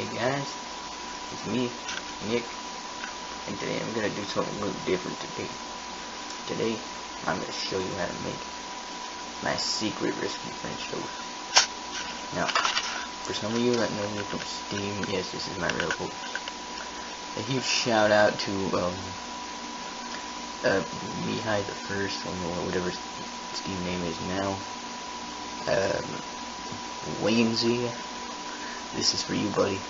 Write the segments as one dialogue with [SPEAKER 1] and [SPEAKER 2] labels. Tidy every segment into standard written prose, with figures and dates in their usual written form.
[SPEAKER 1] Hey guys, it's me, Nick, and today I'm gonna do something a little different today. Today, I'm gonna show you how to make my secret recipe French toast. Now, for some of you that know me from Steam, yes, this is my real voice. A huge shout out to Mihai the First, or whatever Steam name is now. Waynesy. This is for you, buddy.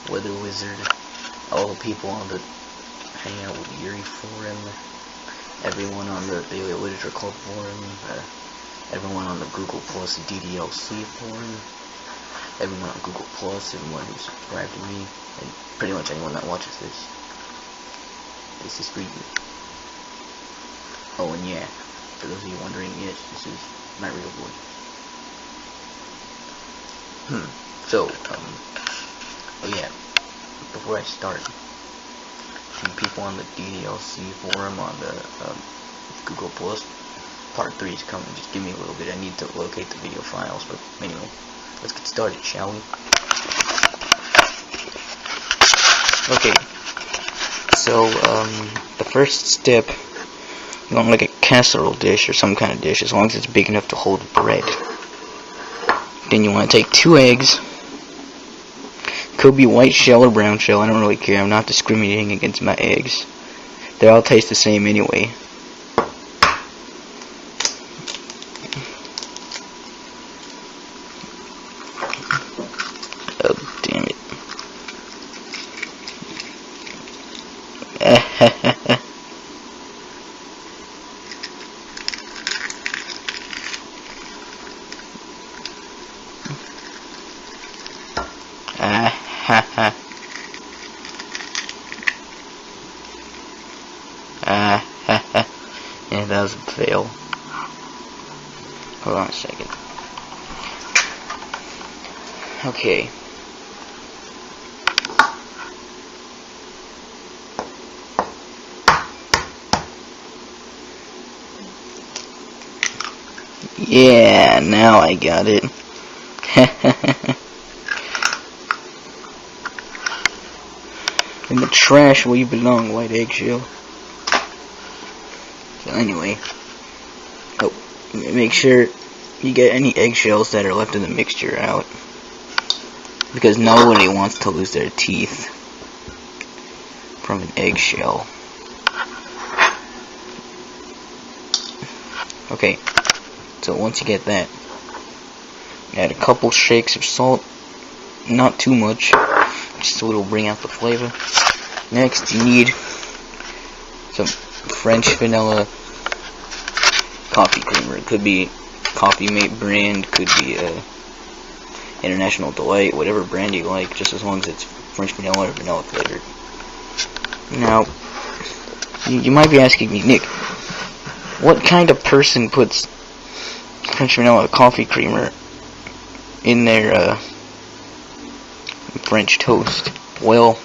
[SPEAKER 1] Weather Wizard, all the people on the Hang Out with Yuri forum, everyone on the Daily Literature Club forum, everyone on the Google Plus DDLC forum, everyone on Google Plus, everyone who subscribed to me, and pretty much anyone that watches this. This is for you. Oh, and yeah, for those of you wondering, yes, this is my real voice. So, oh yeah, before I start, some people on the DDLC forum, on the Google Plus, part 3 is coming. Just give me a little bit. I need to locate the video files, but anyway, let's get started, shall we? Okay, so, the first step, you want like a casserole dish or some kind of dish, as long as it's big enough to hold bread. Then you want to take 2 eggs. Could be white shell or brown shell, I don't really care. I'm not discriminating against my eggs. They all taste the same anyway. Oh, damn it. Yeah, that was a fail. Hold on a second. Okay. Yeah, now I got it. In the trash where you belong, white eggshell. So anyway, make sure you get any eggshells that are left in the mixture out, because nobody wants to lose their teeth from an eggshell. Okay, so once you get that, add a couple shakes of salt, not too much, just a little to bring out the flavor. Next, you need some French vanilla coffee creamer. It could be Coffee Mate brand, could be International Delight, whatever brand you like, just as long as it's French vanilla or vanilla flavored. Now, you might be asking me, Nick, what kind of person puts French vanilla coffee creamer in their French toast? Well,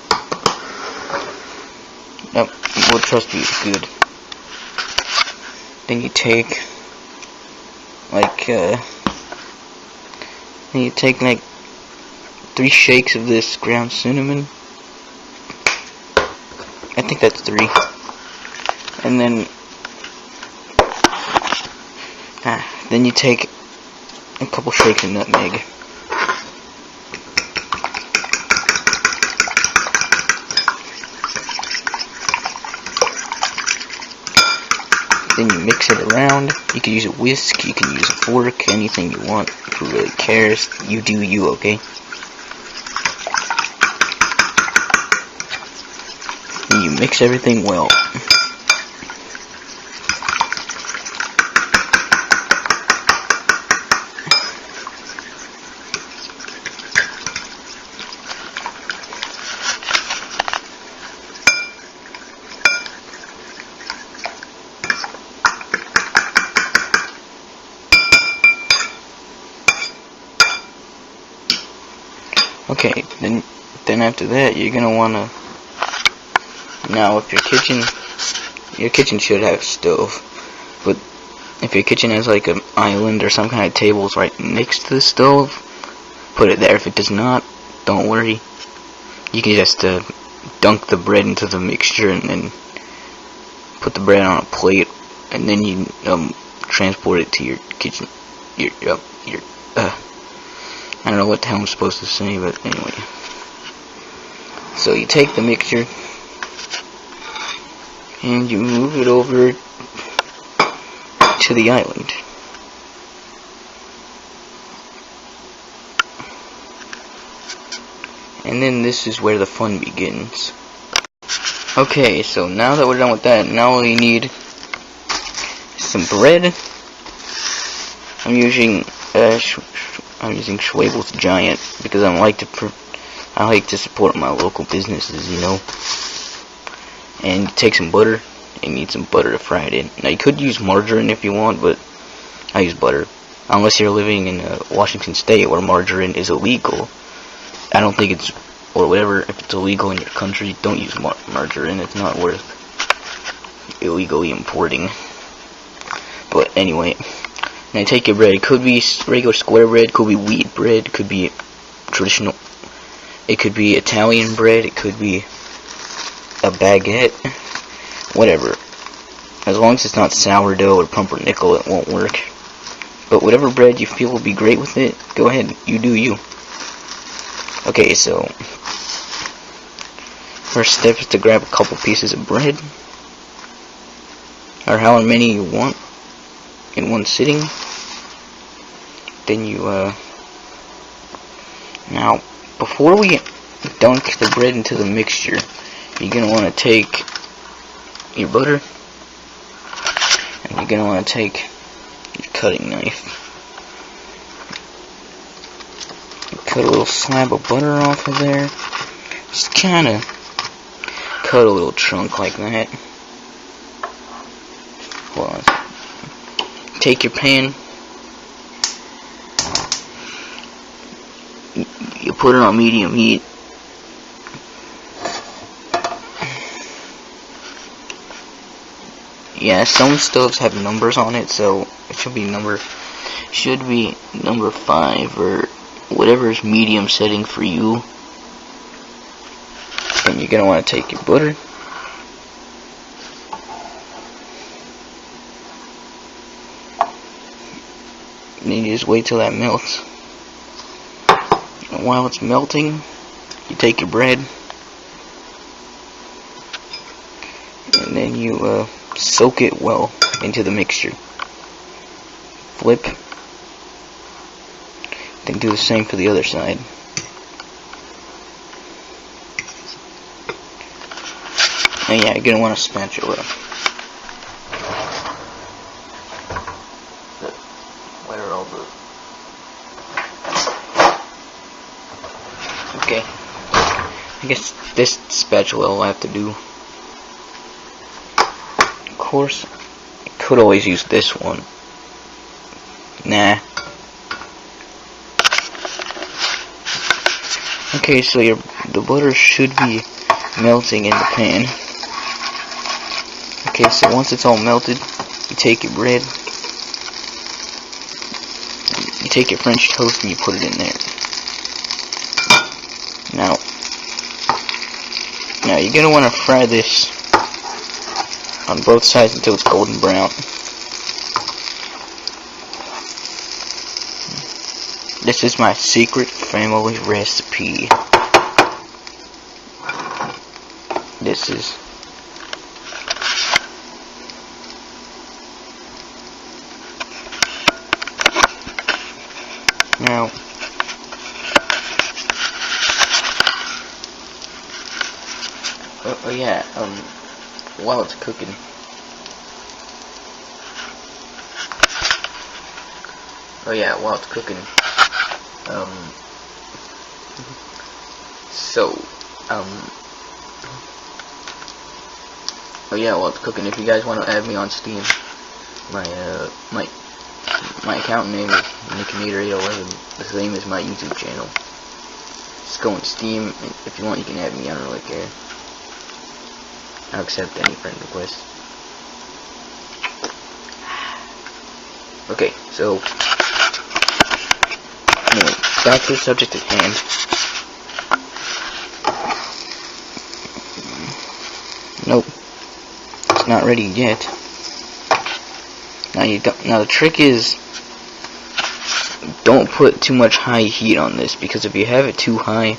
[SPEAKER 1] well, trust me, it's good. Then you take like 3 shakes of this ground cinnamon. I think that's 3. And then you take a couple shakes of nutmeg. Then you mix it around. You can use a whisk, you can use a fork, anything you want. Who really cares? You do you, okay? And you mix everything well. Okay, then after that, you're gonna wanna. Now, if your kitchen should have a stove, but if your kitchen has like an island or some kind of tables right next to the stove, put it there. If it does not, don't worry. You can just dunk the bread into the mixture and then put the bread on a plate, and then you transport it to your kitchen. I don't know what the hell I'm supposed to say, but anyway. So you take the mixture and you move it over to the island. And then this is where the fun begins. Okay, so now that we're done with that, now we need some bread. I'm using Schwabel's Giant because I like to support my local businesses, you know. And take some butter. You need some butter to fry it in. Now you could use margarine if you want, but I use butter. Unless you're living in Washington State where margarine is illegal. I don't think it's, or whatever, if it's illegal in your country, don't use margarine. It's not worth illegally importing. But anyway, now take your bread. It could be regular square bread, could be wheat bread, could be traditional, it could be Italian bread, it could be a baguette, whatever. As long as it's not sourdough or pumpernickel, it won't work. But whatever bread you feel will be great with it, go ahead, you do you. Okay, so first step is to grab a couple pieces of bread, or however many you want in one sitting. Then you now before we dunk the bread into the mixture, you're gonna want to take your butter and you're gonna want to take your cutting knife. Cut a little slab of butter off of there. Just kinda cut a little chunk like that. Hold on. Take your pan. You put it on medium heat. Yeah, some stoves have numbers on it, so it should be number 5 or whatever is medium setting for you. And you're gonna want to take your butter, and then you just wait till that melts. And while it's melting, you take your bread, and then you soak it well into the mixture. Flip. Then do the same for the other side. And yeah, you're gonna want a spatula. Where are all the... Okay. I guess this spatula will have to do. Of course, I could always use this one. Nah. Okay, so the butter should be melting in the pan. Okay, so once it's all melted, you take your bread, you take your French toast and you put it in there. Now you're gonna want to fry this on both sides until it's golden brown. This is my secret family recipe. This is now while it's cooking, if you guys want to add me on Steam, my account name is Nickinator811. The same as my YouTube channel. Just go on Steam, and if you want, you can add me. I don't really care. I'll accept any friend request. Okay, so anyway, back to the subject at hand. Nope, it's not ready yet. Now the trick is, don't put too much high heat on this, because if you have it too high,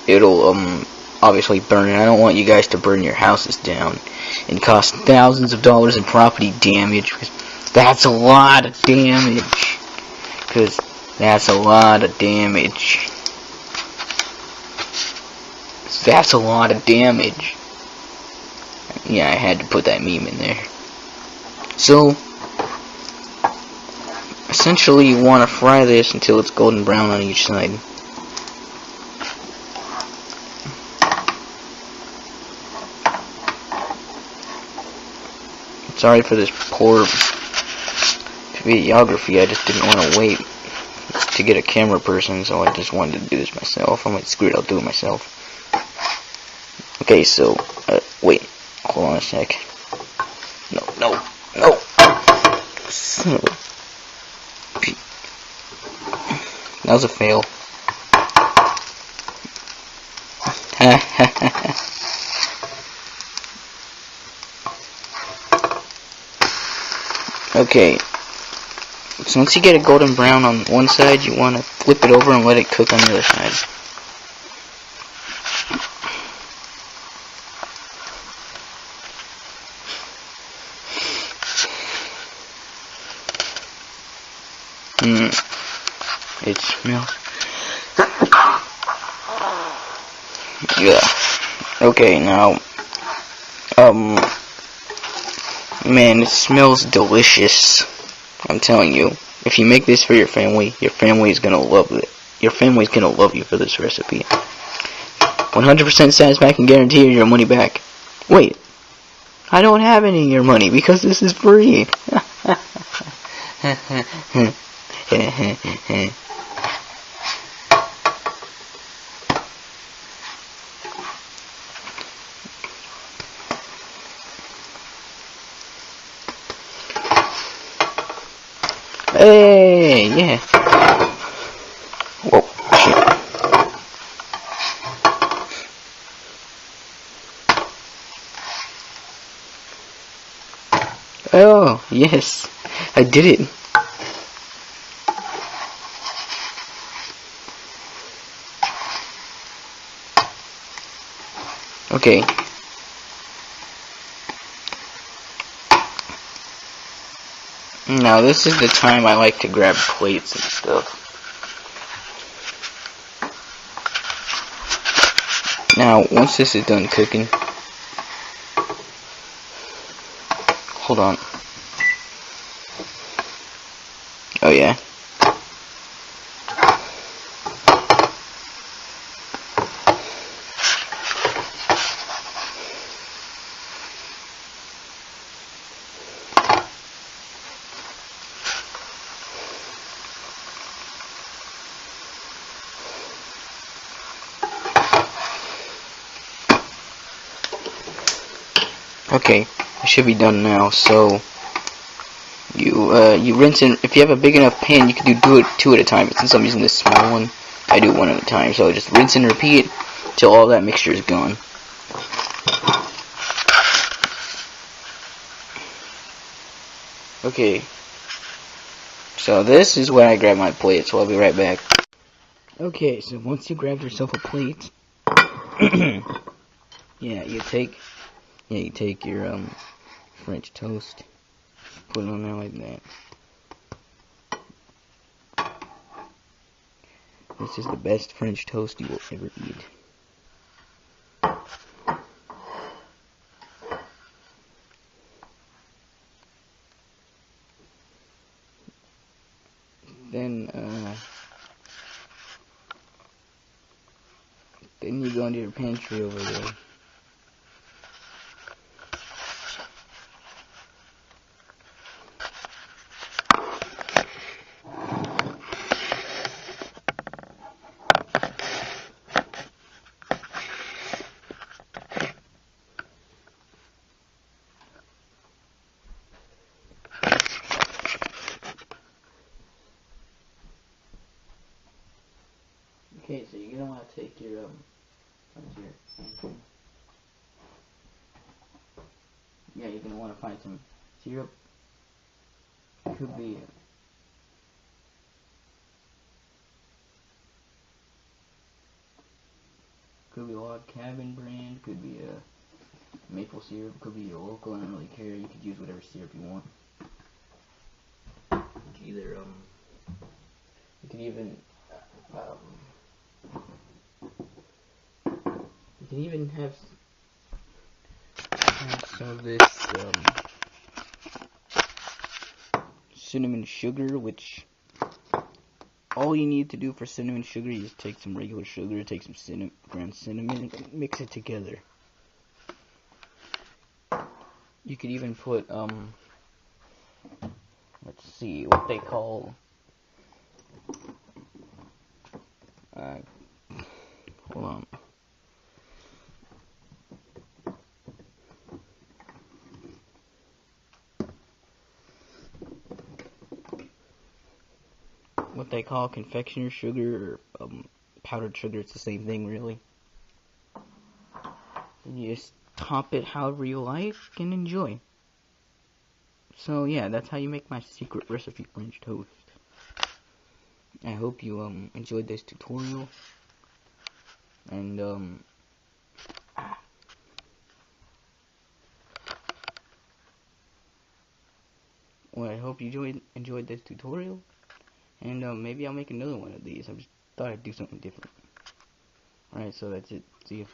[SPEAKER 1] it'll obviously burn. And I don't want you guys to burn your houses down and cost thousands of dollars in property damage, because that's a lot of damage. That's a lot of damage. Yeah, I had to put that meme in there. So, essentially you want to fry this until it's golden brown on each side. Sorry for this poor videography, I just didn't want to wait to get a camera person, so I just wanted to do this myself. I'm like, screw it, I'll do it myself. Okay, so, wait, hold on a sec. No. Son of a... That was a fail. Okay, so once you get a golden brown on one side, you want to flip it over and let it cook on the other side. It smells. Yeah. Okay, now, man, it smells delicious. I'm telling you. If you make this for your family is gonna love it. Your family's gonna love you for this recipe. 100% satisfaction guarantee your money back. Wait, I don't have any of your money because this is free. Hey, yeah. Whoa, shit. Oh, yes. I did it. Okay. Now this is the time I like to grab plates and stuff. Now, once this is done cooking, hold on. Oh yeah. Okay, it should be done now. So you rinse and if you have a big enough pan, you can do two at a time. But since I'm using this small one, I do one at a time. So just rinse and repeat till all that mixture is gone. Okay. So this is when I grab my plate. So I'll be right back. Okay, so once you grab yourself a plate, you take your French toast, put it on there like that. This is the best French toast you will ever eat. Then you go into your pantry over there. Okay, so you're gonna want to take your yeah, you're gonna want to find some syrup. Could be log cabin brand. Could be a maple syrup. Could be your local. I don't really care. You could use whatever syrup you want. You could even have some of this cinnamon sugar, which all you need to do for cinnamon sugar is take some regular sugar, take some ground cinnamon, and mix it together. You could even put let's see what they call hold on. What they call confectioner's sugar or powdered sugar. It's the same thing, really. And you just top it however you like and enjoy. So yeah, that's how you make my secret recipe French toast. I hope you enjoyed this tutorial, and well, I hope you enjoyed this tutorial, and maybe I'll make another one of these. I just thought I'd do something different. Alright, so that's it. See you.